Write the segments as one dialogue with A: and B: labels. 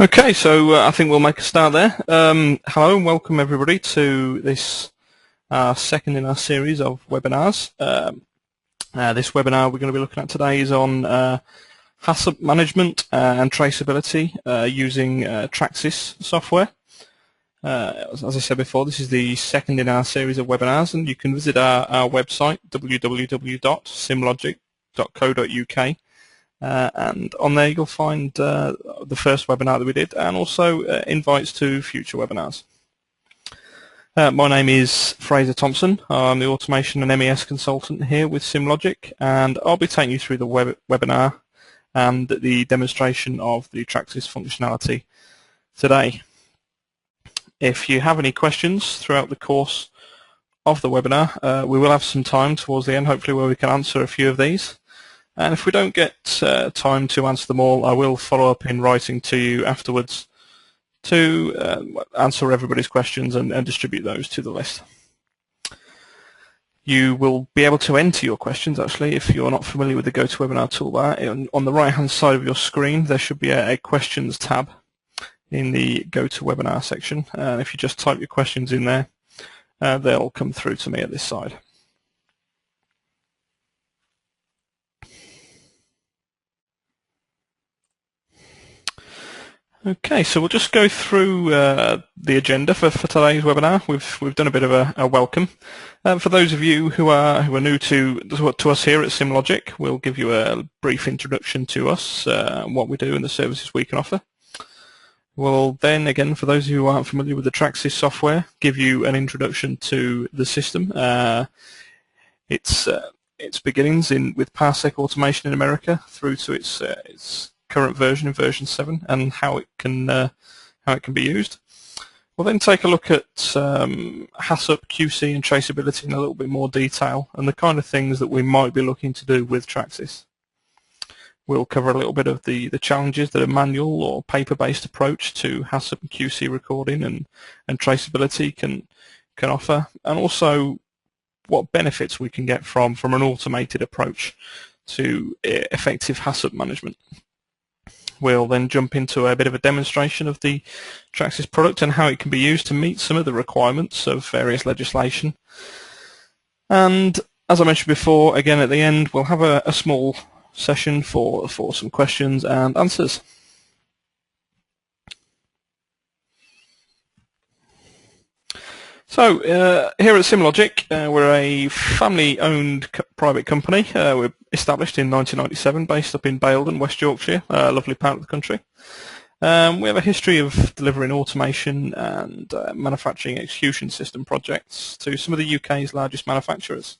A: Okay, so I think we'll make a start there. Hello and welcome everybody to this second in our series of webinars. This webinar we're going to be looking at today is on HACCP management and traceability using TrakSYS software. As I said before, this is the second in our series of webinars, and you can visit our website www.cimlogic.co.uk. And on there you'll find the first webinar that we did, and also invites to future webinars. My name is Fraser Thompson. I'm the Automation and MES Consultant here with Cimlogic, and I'll be taking you through the webinar and the demonstration of the TrakSYS functionality today. If you have any questions throughout the course of the webinar, we will have some time towards the end, hopefully, where we can answer a few of these. And if we don't get time to answer them all, I will follow up in writing to you afterwards to answer everybody's questions and distribute those to the list. You will be able to enter your questions, actually, if you're not familiar with the GoToWebinar toolbar. On the right-hand side of your screen, there should be a questions tab in the GoToWebinar section. And if you just type your questions in there, they'll come through to me at this side. Okay, so we'll just go through the agenda for today's webinar. We've done a bit of a welcome. For those of you who are new to us here at Cimlogic, we'll give you a brief introduction to us, what we do, and the services we can offer. We'll then, again, for those of you who aren't familiar with the TrakSYS software, give you an introduction to the system. Its beginnings with parsec automation in America through to its current version in version 7, and how it can be used. We'll then take a look at HACCP, QC and traceability in a little bit more detail, and the kind of things that we might be looking to do with TrakSYS. We'll cover a little bit of the challenges that a manual or paper-based approach to HACCP and QC recording and traceability can offer, and also what benefits we can get from an automated approach to effective HACCP management. We'll then jump into a bit of a demonstration of the TrakSYS product and how it can be used to meet some of the requirements of various legislation. And as I mentioned before, again at the end, we'll have a small session for some questions and answers. So here at Cimlogic, we're a family-owned private company. We're established in 1997, based up in Baildon, West Yorkshire, a lovely part of the country. We have a history of delivering automation and manufacturing execution system projects to some of the UK's largest manufacturers.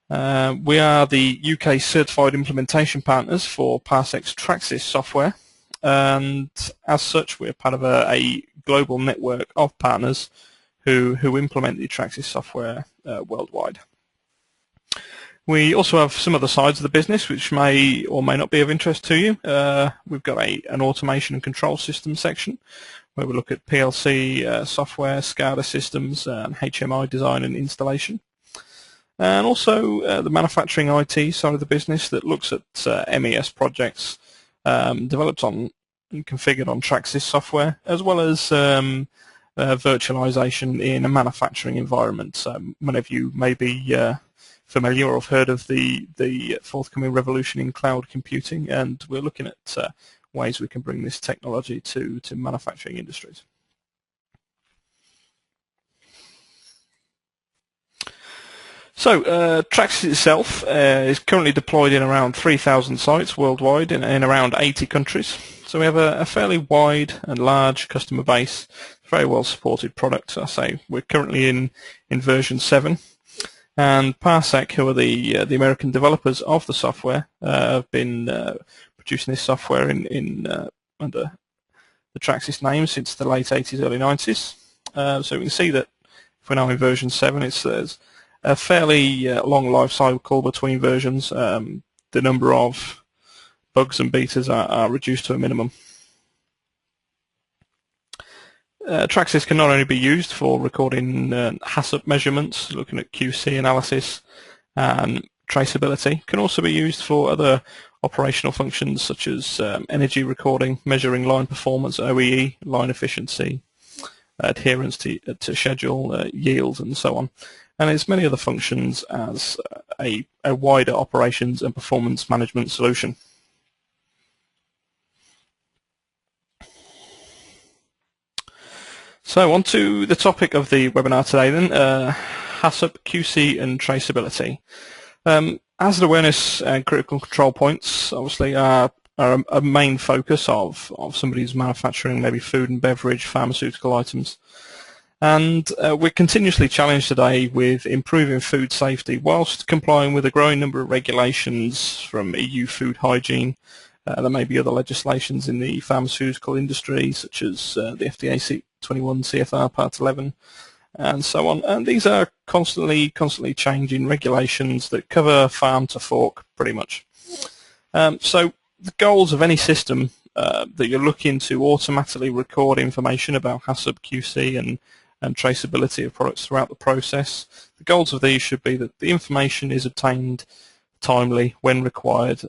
A: We are the UK certified implementation partners for parsec's TrakSYS software, and as such, we're part of a global network of partners who implement the TrakSYS software worldwide. We also have some other sides of the business which may or may not be of interest to you. We've got an automation and control system section where we look at PLC software, SCADA systems, HMI design and installation. And also the manufacturing IT side of the business that looks at MES projects developed on and configured on TrakSYS software, as well as virtualization in a manufacturing environment. Many of you may be familiar or have heard of the forthcoming revolution in cloud computing, and we're looking at ways we can bring this technology to manufacturing industries. So TrakSYS itself is currently deployed in around 3,000 sites worldwide in around 80 countries. So we have a fairly wide and large customer base, very well supported product. I say we're currently in version 7, and Parsec, who are the American developers of the software, have been producing this software under the TrakSYS name since the late 80s, early 90s. So we can see that if we're now in version 7, there's a fairly long life cycle between versions. The number of bugs and betas are reduced to a minimum. TrakSYS can not only be used for recording HACCP measurements, looking at QC analysis, traceability can also be used for other operational functions such as energy recording, measuring line performance, OEE, line efficiency, adherence to schedule, yield, and so on. And there's many other functions as a wider operations and performance management solution. So on to the topic of the webinar today then, HACCP, QC and traceability. Hazard awareness and critical control points obviously are a main focus of somebody who's manufacturing maybe food and beverage, pharmaceutical items. And we're continuously challenged today with improving food safety whilst complying with a growing number of regulations from EU food hygiene. There may be other legislations in the pharmaceutical industry such as the FDA 21 CFR Part 11 and so on. And these are constantly changing regulations that cover farm to fork pretty much. So the goals of any system that you're looking to automatically record information about HACCP, QC and traceability of products throughout the process, the goals of these should be that the information is obtained timely when required,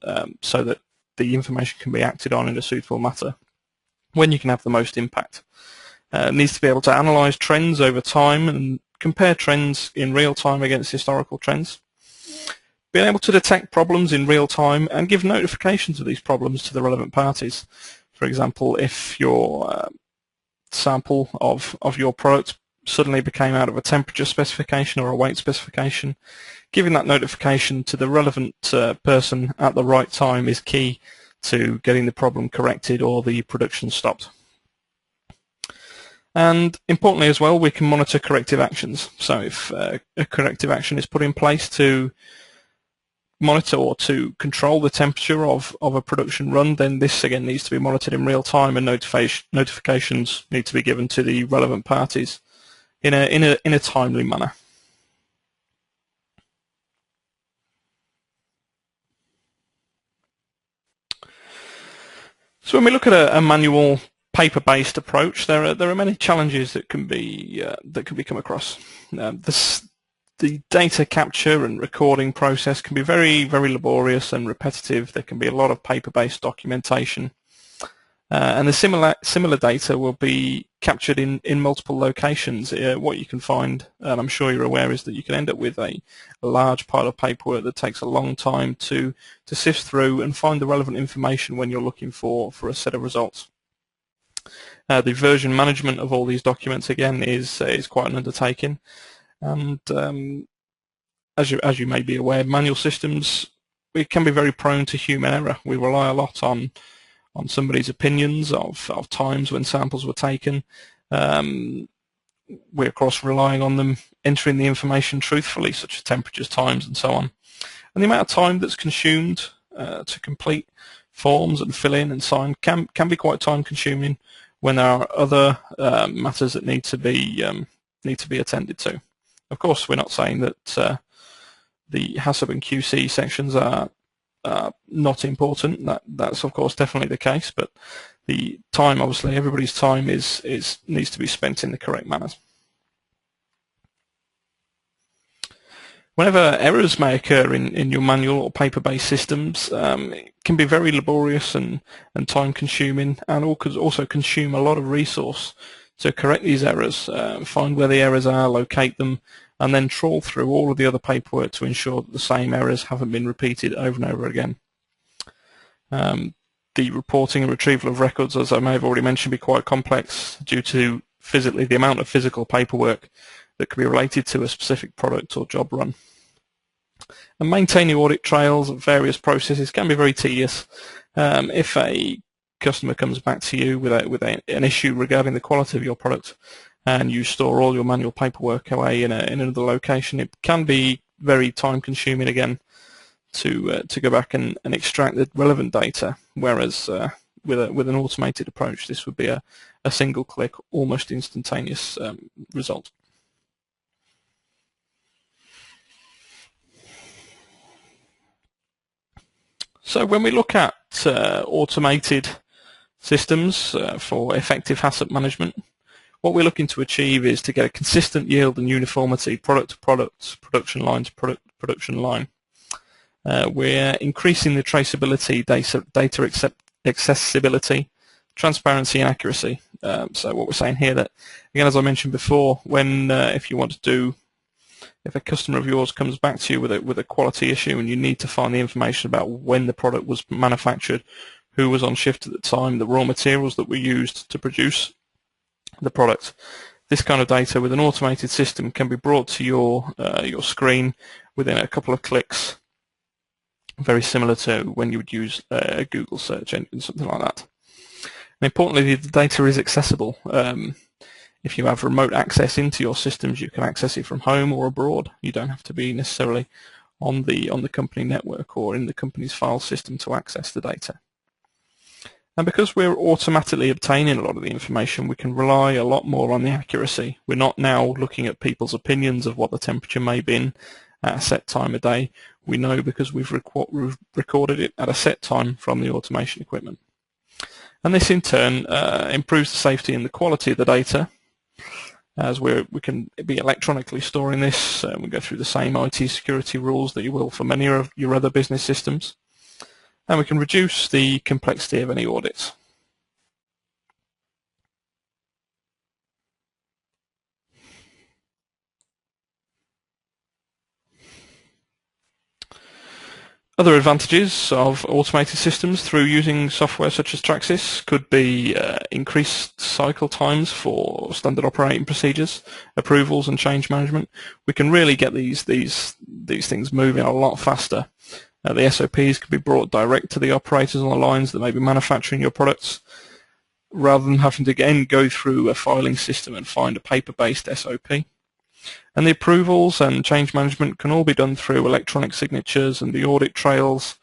A: so that the information can be acted on in a suitable manner when you can have the most impact. It needs to be able to analyse trends over time and compare trends in real time against historical trends. Being able to detect problems in real time and give notifications of these problems to the relevant parties. For example, if your sample of your product suddenly became out of a temperature specification or a weight specification, giving that notification to the relevant person at the right time is key to getting the problem corrected or the production stopped. And importantly as well, we can monitor corrective actions. So if a corrective action is put in place to monitor or to control the temperature of a production run, then this again needs to be monitored in real time, and notifications need to be given to the relevant parties in a timely manner. So when we look at a manual paper-based approach, there are many challenges that can be come across. The data capture and recording process can be very laborious and repetitive. There can be a lot of paper-based documentation, and the similar data will be captured in multiple locations. What you can find, and I'm sure you're aware, is that you can end up with a large pile of paperwork that takes a long time to sift through and find the relevant information when you're looking for a set of results. The version management of all these documents again is quite an undertaking, and as you may be aware, manual systems, we can be very prone to human error. We rely a lot on somebody's opinions of times when samples were taken. We're of course relying on them entering the information truthfully, such as temperatures, times, and so on. And the amount of time that's consumed to complete forms and fill in and sign can be quite time consuming when there are other matters that need to be attended to. Of course, we're not saying that the HACCP and QC sections are not important. That's of course definitely the case, but the time, obviously, everybody's time needs to be spent in the correct manner. Whenever errors may occur in your manual or paper-based systems, it can be very laborious and time-consuming, and could also consume a lot of resource to correct these errors, find where the errors are, locate them, and then trawl through all of the other paperwork to ensure that the same errors haven't been repeated over and over again. The reporting and retrieval of records, as I may have already mentioned, be quite complex due to the amount of physical paperwork that can be related to a specific product or job run. And maintaining audit trails of various processes can be very tedious. If a customer comes back to you with an issue regarding the quality of your product, and you store all your manual paperwork away in another location, it can be very time-consuming again to go back and extract the relevant data. Whereas with an automated approach, this would be a single-click, almost instantaneous result. So when we look at automated systems for effective HACCP management, what we're looking to achieve is to get a consistent yield and uniformity product to product, production line to production line. we're increasing the traceability, data accessibility, transparency and accuracy. So what we're saying here that, again, as I mentioned before, when if you want to do, if a customer of yours comes back to you with a quality issue and you need to find the information about when the product was manufactured, who was on shift at the time, the raw materials that were used to produce the product, this kind of data with an automated system can be brought to your screen within a couple of clicks, very similar to when you would use a Google search engine, something like that. And importantly, the data is accessible. If you have remote access into your systems, you can access it from home or abroad. You don't have to be necessarily on the company network or in the company's file system to access the data. And because we're automatically obtaining a lot of the information, we can rely a lot more on the accuracy. We're not now looking at people's opinions of what the temperature may be in at a set time of day. We know because we've recorded it at a set time from the automation equipment. And this in turn improves the safety and the quality of the data, as we can be electronically storing this. We go through the same IT security rules that you will for many of your other business systems. And we can reduce the complexity of any audits. Other advantages of automated systems through using software such as TrakSYS could be increased cycle times for standard operating procedures, approvals and change management. We can really get these things moving a lot faster. The SOPs can be brought direct to the operators on the lines that may be manufacturing your products, rather than having to again go through a filing system and find a paper-based SOP. And the approvals and change management can all be done through electronic signatures, and the audit trails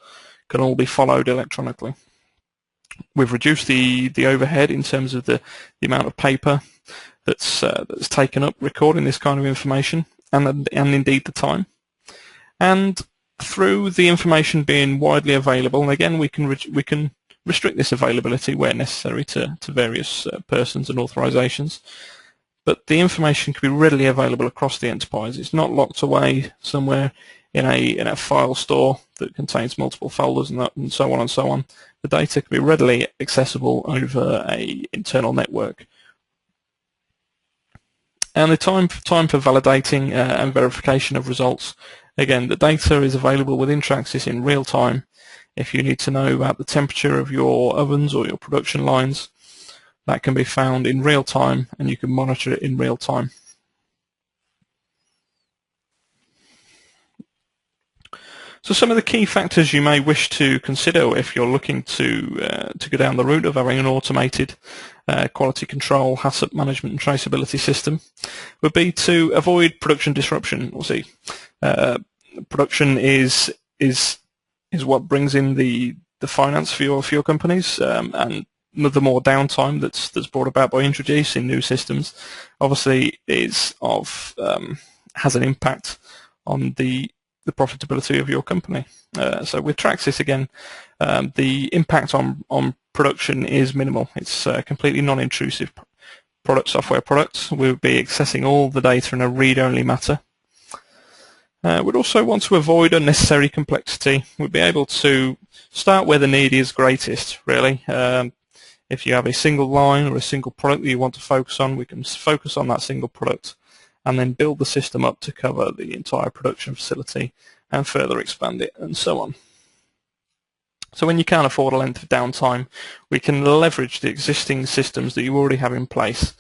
A: can all be followed electronically. We've reduced the overhead in terms of the amount of paper that's taken up recording this kind of information, and indeed the time. And through the information being widely available, and again we can restrict this availability where necessary to various persons and authorizations. But the information can be readily available across the enterprise. It's not locked away somewhere in a file store that contains multiple folders and so on and so on. The data can be readily accessible over an internal network. And the time for validating and verification of results. Again, the data is available within TrakSYS in real time. If you need to know about the temperature of your ovens or your production lines, that can be found in real time, and you can monitor it in real time. So some of the key factors you may wish to consider if you're looking to go down the route of having an automated quality control, HACCP management and traceability system would be to avoid production disruption. We'll see. Production is what brings in the finance for your companies, and the more downtime that's brought about by introducing new systems, obviously has an impact on the profitability of your company. So with TrakSYS again, the impact on production is minimal. It's completely non-intrusive software products. We'll be accessing all the data in a read-only matter. We'd also want to avoid unnecessary complexity. We'd be able to start where the need is greatest, really. If you have a single line or a single product that you want to focus on, we can focus on that single product and then build the system up to cover the entire production facility and further expand it and so on. So when you can't afford a length of downtime, we can leverage the existing systems that you already have in place.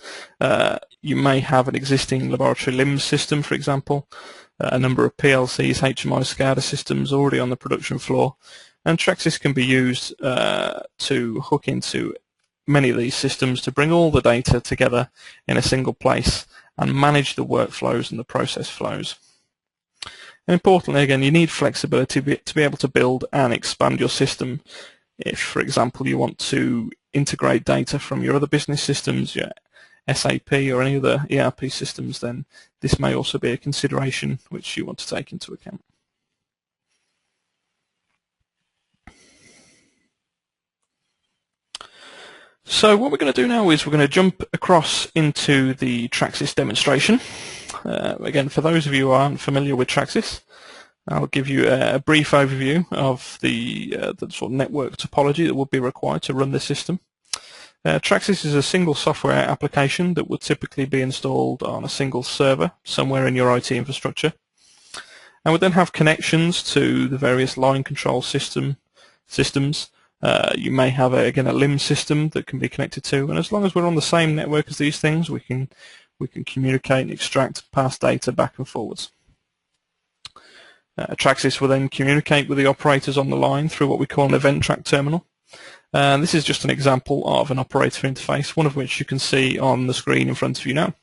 A: You may have an existing laboratory LIMS system, for example, a number of PLCs, HMI, SCADA systems already on the production floor, and TrakSYS can be used to hook into many of these systems to bring all the data together in a single place and manage the workflows and the process flows. And importantly, again, you need flexibility to be able to build and expand your system. If, for example, you want to integrate data from your other business systems, your SAP or any other ERP systems, then this may also be a consideration which you want to take into account. So what we're going to do now is we're going to jump across into the TrakSYS demonstration. Again, for those of you who aren't familiar with TrakSYS, I'll give you a brief overview of the sort of network topology that would be required to run this system. TrakSYS is a single software application that would typically be installed on a single server somewhere in your IT infrastructure, and would then have connections to the various line control systems. You may have again a LIM system that can be connected to, and as long as we're on the same network as these things, we can communicate and extract and pass data back and forwards. TrakSYS will then communicate with the operators on the line through what we call an event track terminal. And this is just an example of an operator interface, one of which you can see on the screen in front of you now.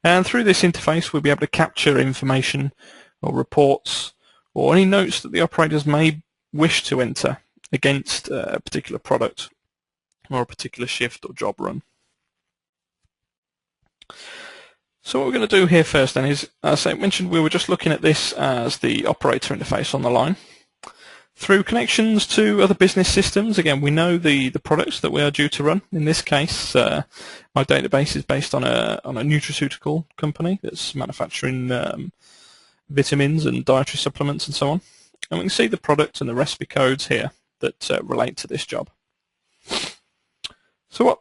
A: And through this interface, we'll be able to capture information or reports or any notes that the operators may wish to enter against a particular product or a particular shift or job run. So what we're going to do here first then is, as I mentioned, we were just looking at this as the operator interface on the line. Through connections to other business systems, again, we know the products that we are due to run. In this case, my database is based on a nutraceutical company that's manufacturing vitamins and dietary supplements and so on. And we can see the product and the recipe codes here that relate to this job. So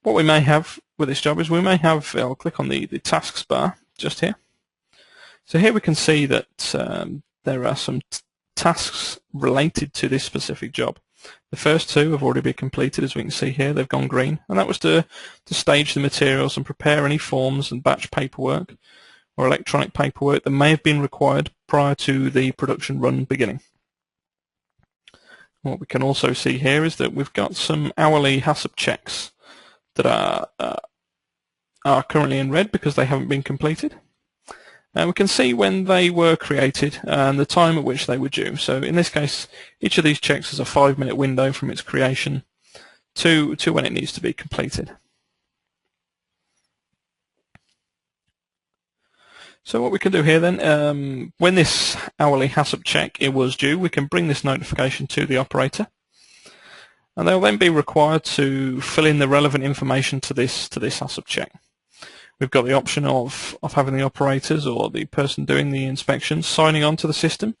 A: what we may have with this job is we may have, I'll click on the tasks bar just here. So here we can see that there are some tasks related to this specific job. The first two have already been completed, as we can see here. They've gone green, and that was to stage the materials and prepare any forms and batch paperwork or electronic paperwork that may have been required prior to the production run beginning. What we can also see here is that we've got some hourly HACCP checks that are currently in red because they haven't been completed. And we can see when they were created and the time at which they were due. So in this case, each of these checks has a 5-minute window from its creation to when it needs to be completed. So what we can do here then, when this hourly HACCP check was due, we can bring this notification to the operator, and they'll then be required to fill in the relevant information to this HACCP check. We've got the option of having the operators or the person doing the inspection signing on to the system.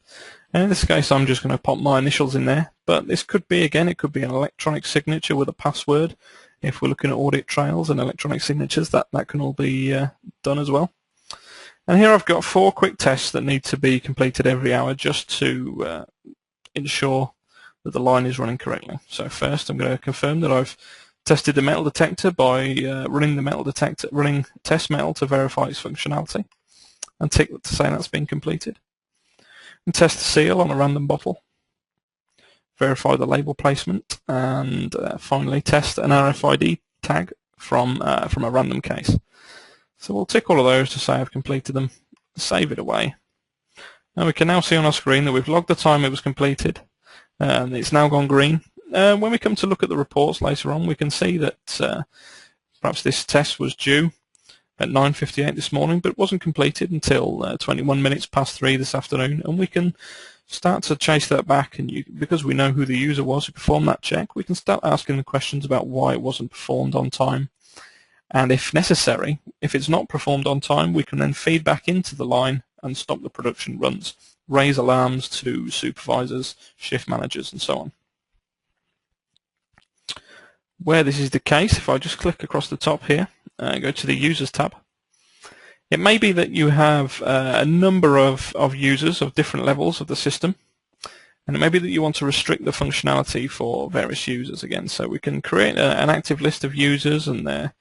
A: And in this case, I'm just going to pop my initials in there. But this could be, again, it could be an electronic signature with a password. If we're looking at audit trails and electronic signatures, that can all be done as well. And here I've got 4 quick tests that need to be completed every hour just to ensure that the line is running correctly. So first, I'm going to confirm that I've tested the metal detector by running test metal to verify its functionality, and tick to say that's been completed. And test the seal on a random bottle, verify the label placement, and finally test an RFID tag from a random case. So we'll tick all of those to say I've completed them, save it away. And we can now see on our screen that we've logged the time it was completed, and it's now gone green. When we come to look at the reports later on, we can see that perhaps this test was due at 9:58 this morning, but it wasn't completed until 21 minutes past 3 this afternoon, and we can start to chase that back, and because we know who the user was who performed that check, we can start asking the questions about why it wasn't performed on time, and if necessary, if it's not performed on time, we can then feed back into the line and stop the production runs, raise alarms to supervisors, shift managers, and so on. Where this is the case, if I just click across the top here and go to the Users tab, it may be that you have a number of users of different levels of the system, and it may be that you want to restrict the functionality for various users again. So we can create an active list of users and their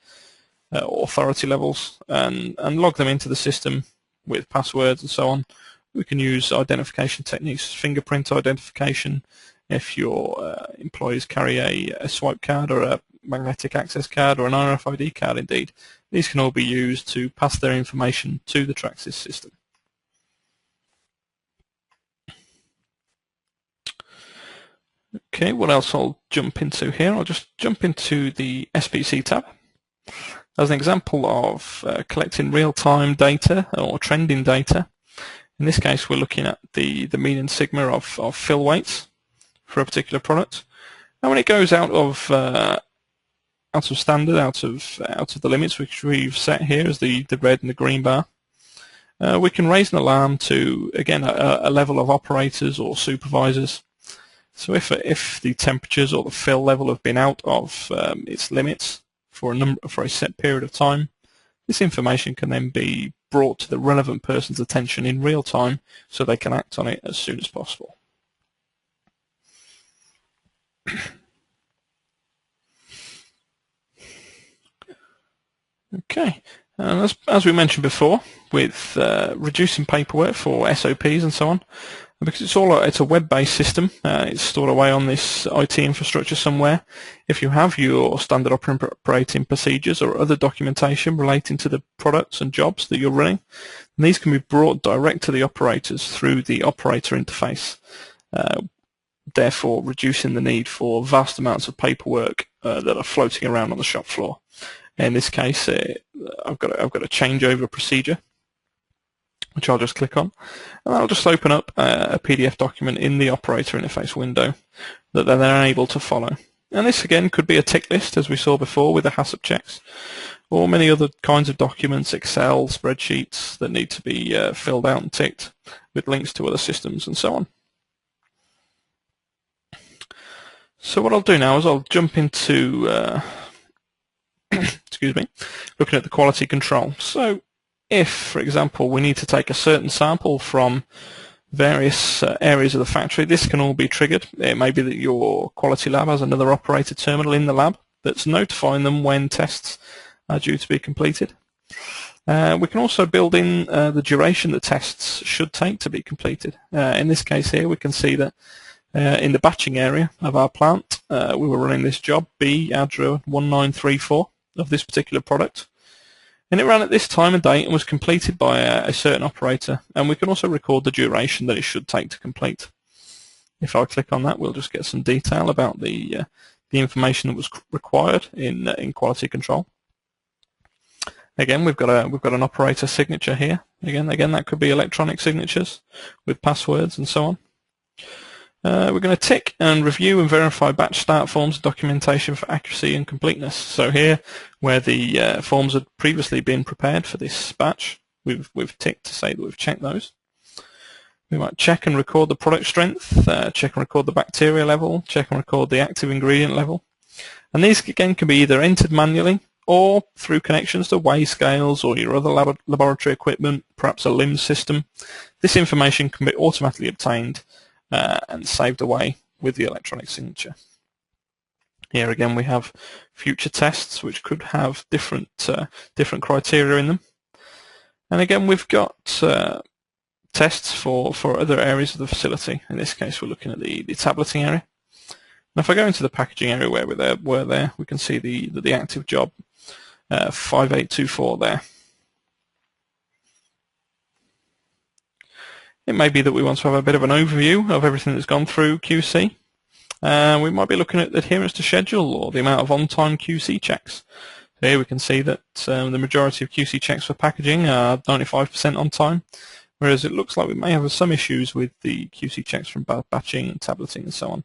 A: authority levels and log them into the system with passwords and so on. We can use identification techniques, fingerprint identification, if your employees carry a swipe card or a magnetic access card or an RFID card indeed. These can all be used to pass their information to the TrakSYS system. Okay, what else I'll jump into here? I'll just jump into the SPC tab. As an example of collecting real-time data or trending data, in this case we're looking at the mean and sigma of fill weights for a particular product, and when it goes out of standard, out of the limits which we've set here as the red and the green bar, we can raise an alarm to, again, a level of operators or supervisors. So if the temperatures or the fill level have been out of its limits for a set period of time, this information can then be brought to the relevant person's attention in real time so they can act on it as soon as possible. Okay, and as we mentioned before, with reducing paperwork for SOPs and so on, because it's a web-based system, it's stored away on this IT infrastructure somewhere. If you have your standard operating procedures or other documentation relating to the products and jobs that you're running, these can be brought direct to the operators through the operator interface, therefore reducing the need for vast amounts of paperwork that are floating around on the shop floor. In this case, I've got a changeover procedure, which I'll just click on, and I'll just open up a PDF document in the operator interface window that they're then able to follow. And this again could be a tick list, as we saw before with the HACCP checks, or many other kinds of documents, Excel, spreadsheets that need to be filled out and ticked with links to other systems and so on. So what I'll do now is I'll jump into excuse me, looking at the quality control. So if, for example, we need to take a certain sample from various areas of the factory, this can all be triggered. It may be that your quality lab has another operator terminal in the lab that's notifying them when tests are due to be completed. We can also build in the duration that tests should take to be completed. In this case here, we can see that in the batching area of our plant, we were running this job, B ADRA 1934, of this particular product. And it ran at this time and date and was completed by a certain operator. And we can also record the duration that it should take to complete. If I click on that, we'll just get some detail about the information that was required in quality control. Again, we've got an operator signature here. Again, that could be electronic signatures with passwords and so on. We're going to tick and review and verify batch start forms and documentation for accuracy and completeness. So here, where the forms had previously been prepared for this batch, we've ticked to say that we've checked those. We might check and record the product strength, check and record the bacteria level, check and record the active ingredient level. And these, again, can be either entered manually or through connections to weigh scales or your other laboratory equipment, perhaps a LIMS system. This information can be automatically obtained and saved away with the electronic signature. Here again we have future tests which could have different criteria in them. And again we've got tests for other areas of the facility. In this case we're looking at the tableting area. And if I go into the packaging area where we're there, we can see the active job 5824 there. It may be that we want to have a bit of an overview of everything that's gone through QC. We might be looking at adherence to schedule or the amount of on-time QC checks. So here we can see that the majority of QC checks for packaging are 95% on time, whereas it looks like we may have some issues with the QC checks from batching and tableting and so on.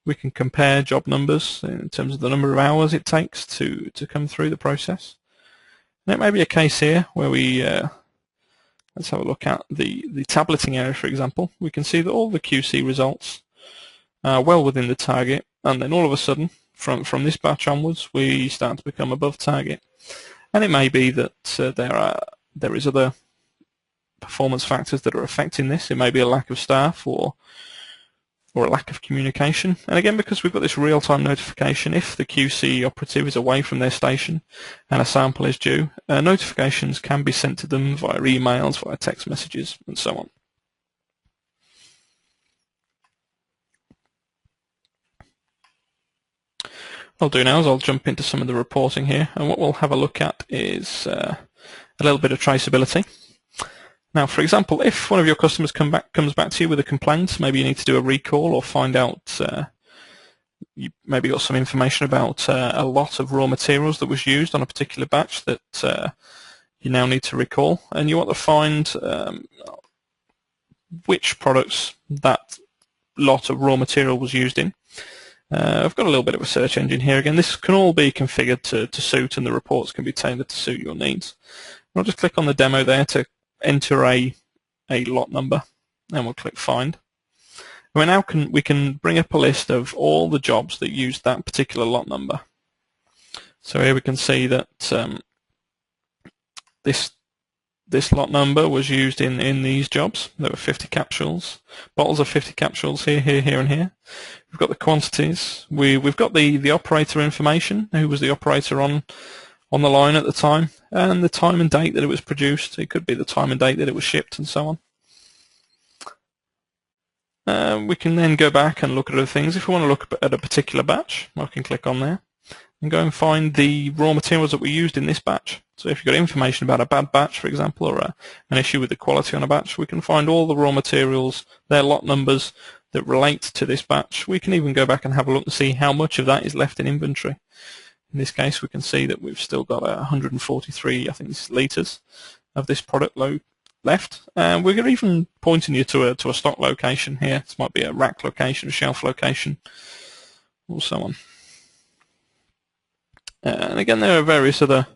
A: We can compare job numbers in terms of the number of hours it takes to come through the process. And it may be a case here where we let's have a look at the tableting area, for example. We can see that all the QC results are well within the target, and then all of a sudden, from this batch onwards, we start to become above target. And it may be that there is other performance factors that are affecting this. It may be a lack of staff or a lack of communication. And again, because we've got this real-time notification, if the QC operative is away from their station and a sample is due, notifications can be sent to them via emails, via text messages, and so on. What I'll do now is I'll jump into some of the reporting here, and what we'll have a look at is a little bit of traceability. Now, for example, if one of your customers comes back to you with a complaint, maybe you need to do a recall or find out, you maybe got some information about a lot of raw materials that was used on a particular batch that you now need to recall, and you want to find which products that lot of raw material was used in. I've got a little bit of a search engine here again. This can all be configured to suit, and the reports can be tailored to suit your needs. I'll just click on the demo there to enter a lot number, and we'll click Find. And we can bring up a list of all the jobs that use that particular lot number. So here we can see that this lot number was used in these jobs. There were 50 capsules, bottles of 50 capsules here, and here. We've got the quantities. We've got the operator information, who was the operator on the line at the time, and the time and date that it was produced. It could be the time and date that it was shipped, and so on. We can then go back and look at other things. If we want to look at a particular batch, I can click on there and go and find the raw materials that were used in this batch. So if you've got information about a bad batch, for example, or an issue with the quality on a batch, we can find all the raw materials, their lot numbers that relate to this batch. We can even go back and have a look and see how much of that is left in inventory. In this case, we can see that we've still got 143, I think, litres of this product left. And we're even pointing you to a stock location here. This might be a rack location, a shelf location, or so on. And again, there are various other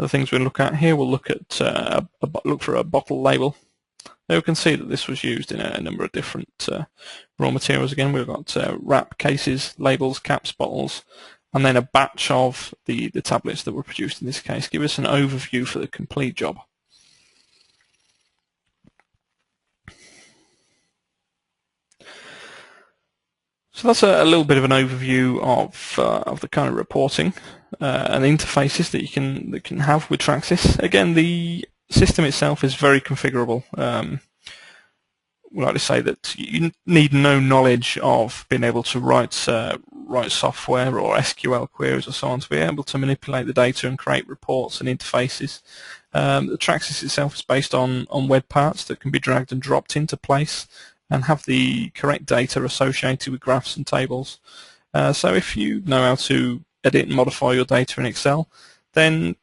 A: things we'll look at here. We'll look at look for a bottle label. There we can see that this was used in a number of different raw materials. Again, we've got wrap, cases, labels, caps, bottles, and then a batch of the tablets that were produced in this case. Give us an overview for the complete job. So that's a little bit of an overview of the kind of reporting and interfaces that you can have with TrakSYS. Again, the system itself is very configurable. We like to say that you need no knowledge of being able to write software or SQL queries or so on to be able to manipulate the data and create reports and interfaces. The TrakSYS itself is based on web parts that can be dragged and dropped into place and have the correct data associated with graphs and tables. So if you know how to edit and modify your data in Excel, then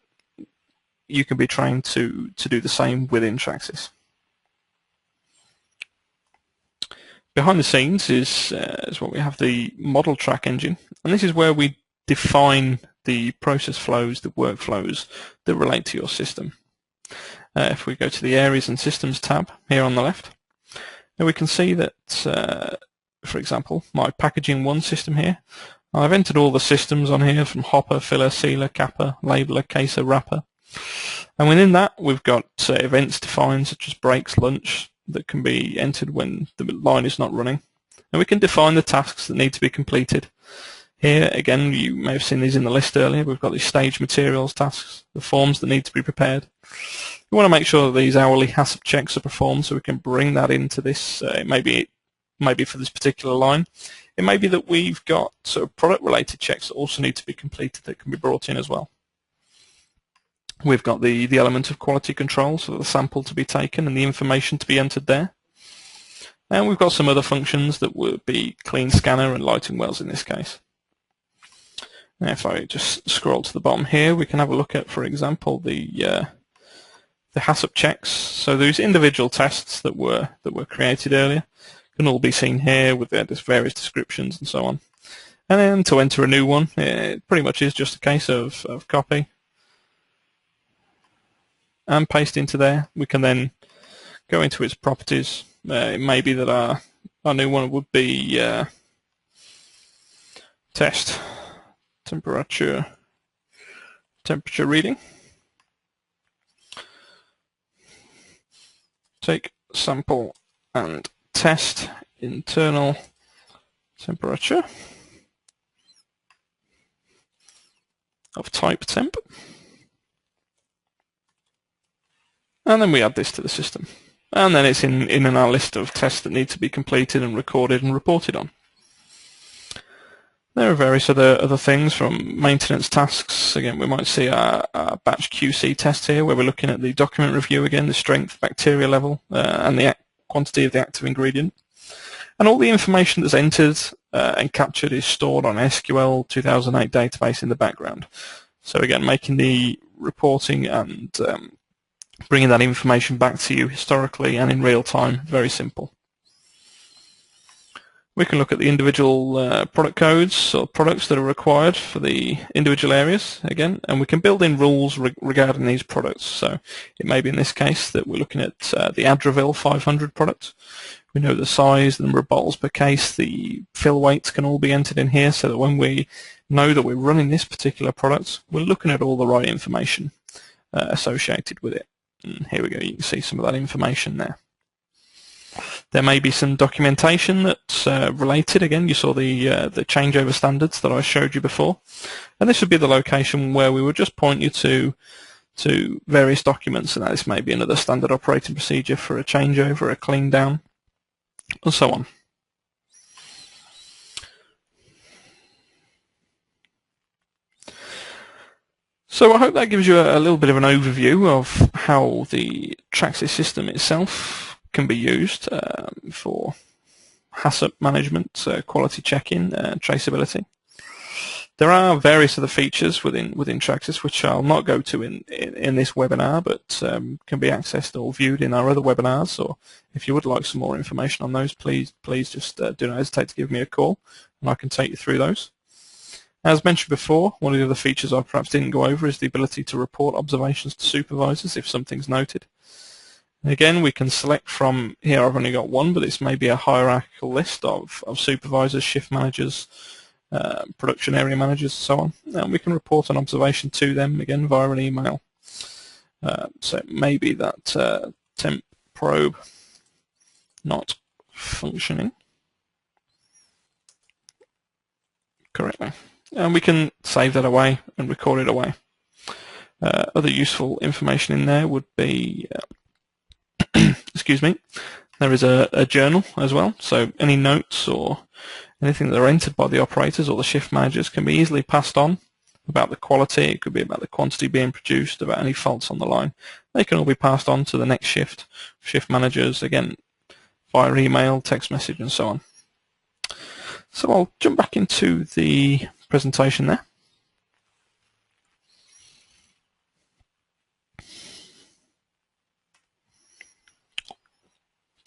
A: you can be trained to do the same within TrakSYS. Behind the scenes is what we have, the model track engine, and this is where we define the process flows, the workflows that relate to your system. If we go to the Areas and Systems tab here on the left, now we can see that, for example, my packaging 1 system here, I've entered all the systems on here from hopper, filler, sealer, capper, labeler, caser, wrapper. And within that, we've got events defined, such as breaks, lunch, that can be entered when the line is not running. And we can define the tasks that need to be completed. Here, again, you may have seen these in the list earlier. We've got these stage materials tasks, the forms that need to be prepared. We want to make sure that these hourly HACCP checks are performed, so we can bring that into this. Maybe for this particular line. It may be that we've got sort of product-related checks that also need to be completed that can be brought in as well. We've got the element of quality control, so the sample to be taken and the information to be entered there. And we've got some other functions that would be clean scanner and lighting wells in this case. Now if I just scroll to the bottom here, we can have a look at, for example, the HACCP checks. So those individual tests that were created earlier can all be seen here with their various descriptions and so on. And then to enter a new one, it pretty much is just a case of copy and paste into there. We can then go into its properties. It may be that our new one would be test temperature reading. Take sample and test internal temperature of type temp. And then we add this to the system. And then it's in our list of tests that need to be completed and recorded and reported on. There are various other things from maintenance tasks. Again, we might see our batch QC test here, where we're looking at the document review again, the strength, bacteria level, and the quantity of the active ingredient. And all the information that's entered and captured is stored on SQL 2008 database in the background. So again, making the reporting and bringing that information back to you historically and in real time, very simple. We can look at the individual product codes or products that are required for the individual areas again, and we can build in rules regarding these products. So it may be in this case that we're looking at the Adravil 500 product. We know the size, the number of bottles per case, the fill weights can all be entered in here, so that when we know that we're running this particular product, we're looking at all the right information associated with it. And here we go, you can see some of that information there. There may be some documentation that's related. Again, you saw the changeover standards that I showed you before, and this would be the location where we would just point you to various documents, and this may be another standard operating procedure for a changeover, a clean down, and so on. So I hope that gives you a little bit of an overview of how the TrakSYS system itself can be used for HACCP management, quality checking, traceability. There are various other features within TrakSYS which I'll not go to in this webinar, but can be accessed or viewed in our other webinars. Or if you would like some more information on those, please just do not hesitate to give me a call, and I can take you through those. As mentioned before, one of the other features I perhaps didn't go over is the ability to report observations to supervisors if something's noted. Again, we can select from here. I've only got one, but this may be a hierarchical list of supervisors, shift managers, production area managers, and so on. And we can report an observation to them, again, via an email. So it may be that temp probe not functioning correctly. And we can save that away and record it away. Other useful information in there would be, excuse me, there is a journal as well. So any notes or anything that are entered by the operators or the shift managers can be easily passed on about the quality. It could be about the quantity being produced, about any faults on the line. They can all be passed on to the next shift managers, again, via email, text message, and so on. So I'll jump back into the presentation there.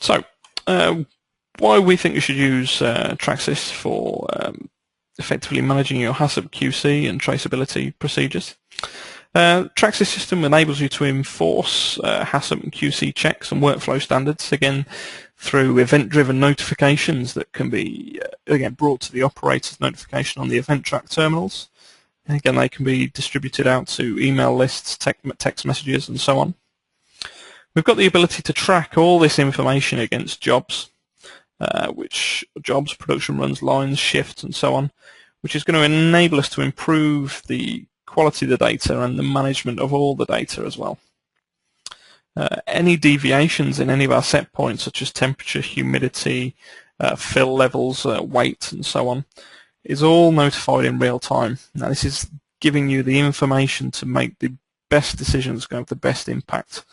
A: So, why we think you should use TrakSYS for effectively managing your HACCP QC and traceability procedures. TrakSYS system enables you to enforce HACCP and QC checks and workflow standards, again, through event-driven notifications that can be, again, brought to the operator's notification on the event track terminals. And again, they can be distributed out to email lists, text messages, and so on. We've got the ability to track all this information against jobs, which jobs, production runs, lines, shifts, and so on, which is going to enable us to improve the quality of the data and the management of all the data as well. Any deviations in any of our set points, such as temperature, humidity, fill levels, weight, and so on, is all notified in real time. Now, this is giving you the information to make the best decisions, going to have the best impact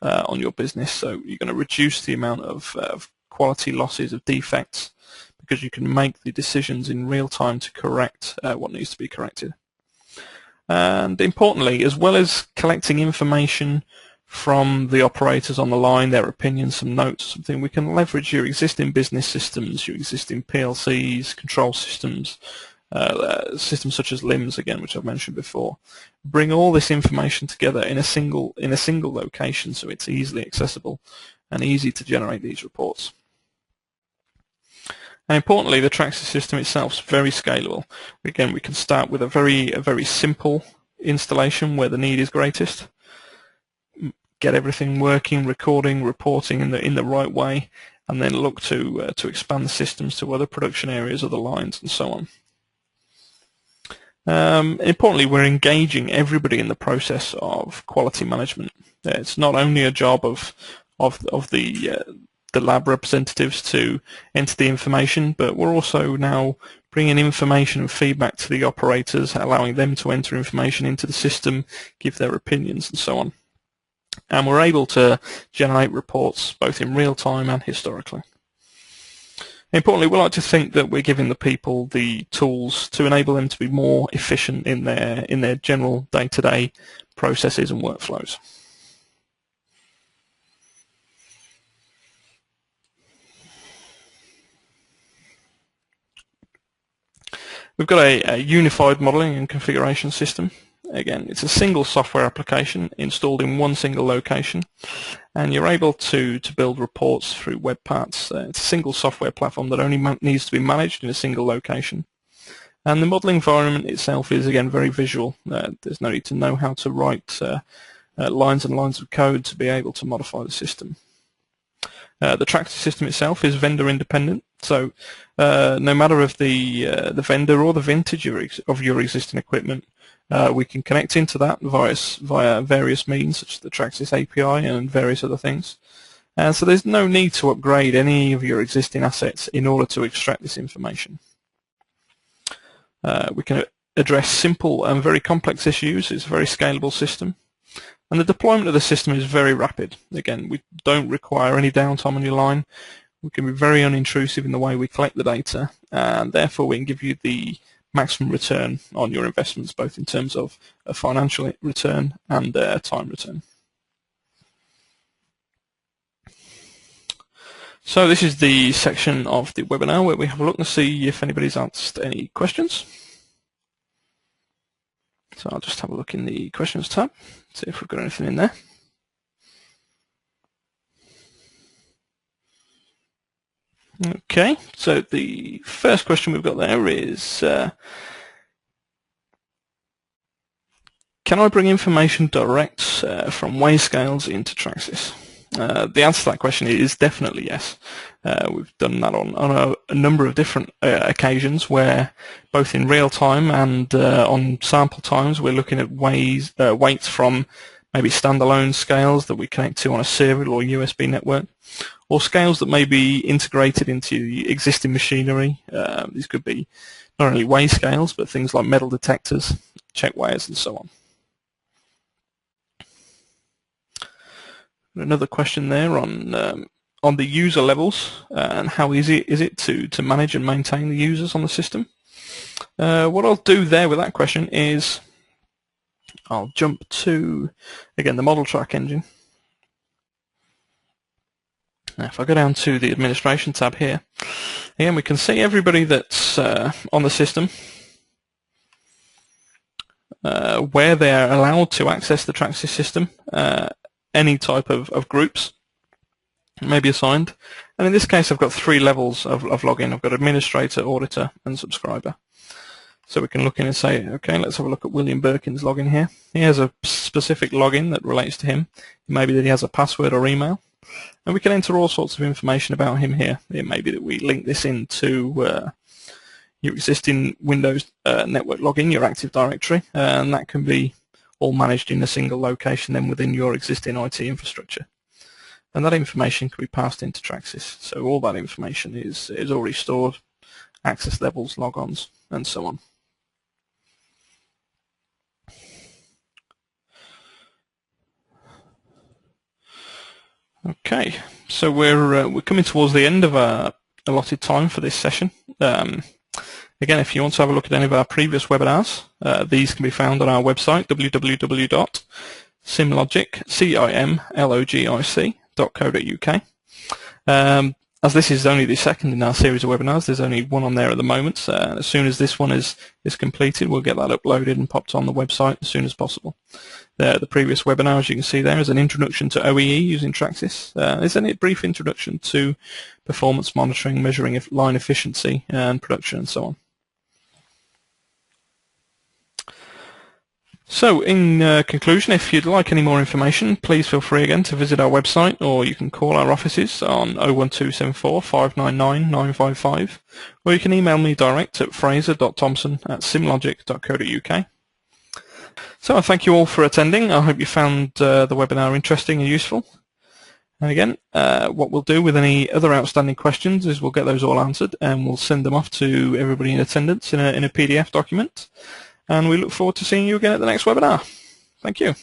A: on your business. So you're going to reduce the amount of quality losses, of defects, because you can make the decisions in real time to correct what needs to be corrected. And importantly, as well as collecting information from the operators on the line, their opinions, some notes, something, we can leverage your existing business systems, your existing PLCs, control systems, systems such as LIMS, again, which I've mentioned before. Bring all this information together in a single location, so it's easily accessible and easy to generate these reports. And importantly, the TrakSYS system itself is very scalable. Again, we can start with a very simple installation where the need is greatest. Get everything working, recording, reporting in the right way, and then look to expand the systems to other production areas, other lines, and so on. Importantly, we're engaging everybody in the process of quality management. It's not only a job of the lab representatives to enter the information, but we're also now bringing information and feedback to the operators, allowing them to enter information into the system, give their opinions, and so on. And we're able to generate reports both in real time and historically. Importantly, we like to think that we're giving the people the tools to enable them to be more efficient in their general day-to-day processes and workflows. We've got a unified modelling and configuration system. Again, it's a single software application installed in one single location, and you're able to build reports through web parts. It's a single software platform that only needs to be managed in a single location. And the modelling environment itself is, again, very visual. There's no need to know how to write lines and lines of code to be able to modify the system. The TrakSYS system itself is vendor independent, so no matter of the vendor or the vintage of your existing equipment, we can connect into that via various means, such as the TrakSYS API and various other things. So there's no need to upgrade any of your existing assets in order to extract this information. We can address simple and very complex issues. It's a very scalable system. And the deployment of the system is very rapid. Again, we don't require any downtime on your line. We can be very unintrusive in the way we collect the data, and therefore we can give you the maximum return on your investments, both in terms of a financial return and a time return. So this is the section of the webinar where we have a look and see if anybody's asked any questions. So I'll just have a look in the questions tab, see if we've got anything in there. Okay, so the first question we've got there is, can I bring information direct from weigh scales into TrakSYS? The answer to that question is definitely yes. We've done that on a number of different occasions, where both in real time and on sample times we're looking at weights from maybe standalone scales that we connect to on a serial or USB network, or scales that may be integrated into the existing machinery. These could be not only weigh scales, but things like metal detectors, check weighers, and so on. Another question there on the user levels and how easy is it to manage and maintain the users on the system. What I'll do there with that question is I'll jump to, again, the model track engine. Now if I go down to the administration tab here, again we can see everybody that's on the system, where they're allowed to access the TrakSYS system, any type of groups may be assigned. And in this case I've got 3 levels of login. I've got administrator, auditor, and subscriber. So we can look in and say, okay, let's have a look at William Birkin's login here. He has a specific login that relates to him. It may be that he has a password or email. And we can enter all sorts of information about him here. It may be that we link this into your existing Windows network login, your Active Directory, and that can be all managed in a single location then within your existing IT infrastructure. And that information can be passed into TrakSYS. So all that information is already stored, access levels, logons, and so on. Okay, so we're coming towards the end of our allotted time for this session. Again, if you want to have a look at any of our previous webinars, these can be found on our website, www.cimlogic.co.uk. As this is only the second in our series of webinars, there's only one on there at the moment. As soon as this one is completed, we'll get that uploaded and popped on the website as soon as possible. The previous webinar, as you can see there, is an introduction to OEE using TrakSYS. It's a brief introduction to performance monitoring, measuring line efficiency and production, and so on. So in conclusion, if you'd like any more information, please feel free again to visit our website, or you can call our offices on 01274 599 955, or you can email me direct at fraser.thompson@cimlogic.co.uk. So I thank you all for attending. I hope you found the webinar interesting and useful. And again, what we'll do with any other outstanding questions is we'll get those all answered, and we'll send them off to everybody in attendance in a PDF document. And we look forward to seeing you again at the next webinar. Thank you.